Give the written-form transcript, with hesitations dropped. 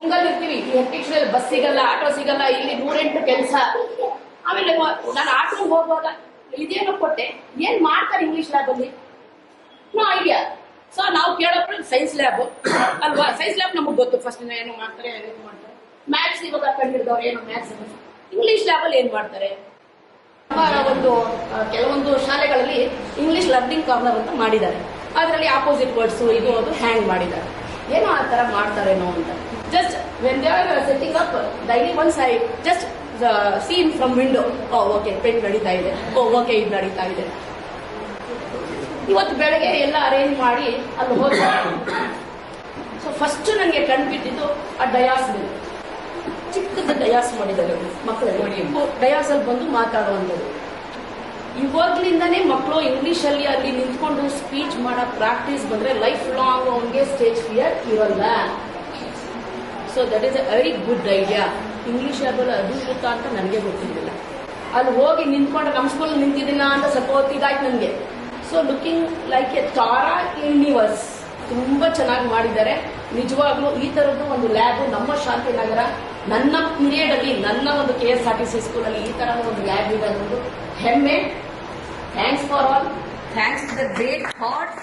ಇರ್ತೀವಿ ಎಟ್ಟಿಕ್ಷನಲ್ಲಿ ಬಸ್ ಸಿಗಲ್ಲ, ಆಟೋ ಸಿಗಲ್ಲ, ಇಲ್ಲಿ 108 ಕೆಲಸ. ಆಮೇಲೆ ನಾನು ಆಟೋಗೆ ಹೋಗುವಾಗ ಇದೇನೋ ಕೊಟ್ಟೆ, ಏನ್ ಮಾಡ್ತಾರೆ ಇಂಗ್ಲಿಷ್ ಲ್ಯಾಬ್ ಅಲ್ಲಿ, ನೋ ಐಡಿಯಾ. ಸೊ ನಾವು ಕೇಳೋರು ಸೈನ್ಸ್ ಲ್ಯಾಬ್ ಅಲ್ವಾ, ಸೈನ್ಸ್ ಲ್ಯಾಬ್ ನಮಗ್ ಗೊತ್ತು, ಫಸ್ಟ್ ಏನು ಮಾಡ್ತಾರೆ ಏನು ಮಾಡ್ತಾರೆ. ಮ್ಯಾಥ್ಸ್ ಇವಾಗ ಕಂಡಿಡ್ದವ್ರು ಏನು ಮ್ಯಾಥ್ಸ್, ಇಂಗ್ಲಿಷ್ ಲ್ಯಾಬ್ ಅಲ್ಲಿ ಏನ್ ಮಾಡ್ತಾರೆ. ಕೆಲವೊಂದು ಶಾಲೆಗಳಲ್ಲಿ ಇಂಗ್ಲಿಷ್ ಲರ್ನಿಂಗ್ ಕಾರ್ನರ್ ಅಂತ ಮಾಡಿದ್ದಾರೆ, ಅದರಲ್ಲಿ ಆಪೋಸಿಟ್ ವರ್ಡ್ಸ್ ಇದು ಅದು ಹ್ಯಾಂಗ್ ಮಾಡಿದ್ದಾರೆ. ಏನೋ ಆ ತರ ಮಾಡ್ತಾರೇನೋ ಅಂತ. Just when they are setting up daily once I just scene from window, okay pen ನಡೀತಾ ಇದೆ, ಓಕೆ ಇದು ನಡೀತಾ ಇದೆ. ಇವತ್ತು ಬೆಳಗ್ಗೆ ಎಲ್ಲ ಅರೇಂಜ್ ಮಾಡಿ ಅಲ್ಲಿ ಹೋಗಿ, ಸೊ ಫಸ್ಟ್ ನನಗೆ ಕಂಡುಬಿಟ್ಟಿದ್ದು ಆ ಡಯಾಸ್ ಮೇಲೆ, ಚಿಕ್ಕದ ಡಯಾಸ್ ಮಾಡಿದ್ದಾರೆ ಮಕ್ಕಳಿಗೆ, ಡಯಾಸ್ ಅಲ್ಲಿ ಬಂದು ಮಾತಾಡುವಂಥದ್ದು. ಇವಾಗ್ಲಿಂದಾನೇ ಮಕ್ಕಳು ಇಂಗ್ಲಿಷ್ ಅಲ್ಲಿ ಅಲ್ಲಿ ನಿಂತ್ಕೊಂಡು ಸ್ಪೀಚ್ ಮಾಡೋ ಪ್ರಾಕ್ಟೀಸ್ ಬಂದ್ರೆ ಲೈಫ್ ಲಾಂಗ್ ಅವನಿಗೆ ಸ್ಟೇಜ್ ಫಿಯರ್ ಇರಲ್ಲ. So that is a very good idea. English ಲ್ಯಾಬಲ್ಲಿ ಅದು ಗೊತ್ತಾ ಅಂತ ನನಗೆ ಗೊತ್ತಿರಲಿಲ್ಲ. ಅಲ್ಲಿ ಹೋಗಿ ನಿಂತ್ಕೊಂಡು ನಮ್ಮ ಸ್ಕೂಲ್ ನಿಂತಿದ್ದೀನ ಅಂತ ಸ್ವಲ್ಪ ಹೊತ್ತಿಗಾಯ್ತು ನನಗೆ. So looking like A Tara universe, ತುಂಬಾ ಚೆನ್ನಾಗಿ ಮಾಡಿದ್ದಾರೆ ನಿಜವಾಗ್ಲೂ. ಈ ತರದ್ದು ಒಂದು ಲ್ಯಾಬ್ ನಮ್ಮ ಶಾಂತಿನಗರ, ನನ್ನ ಪೀರಿಯಡ್ ಅಲ್ಲಿ, ನನ್ನ ಒಂದು KSRTC ಸ್ಕೂಲಲ್ಲಿ ಈ ತರ ಒಂದು ಲ್ಯಾಬ್ ಇದೆ ಅನ್ನೋದು ಹೆಮ್ಮೆ. Thanks for all, thanks to the great heart.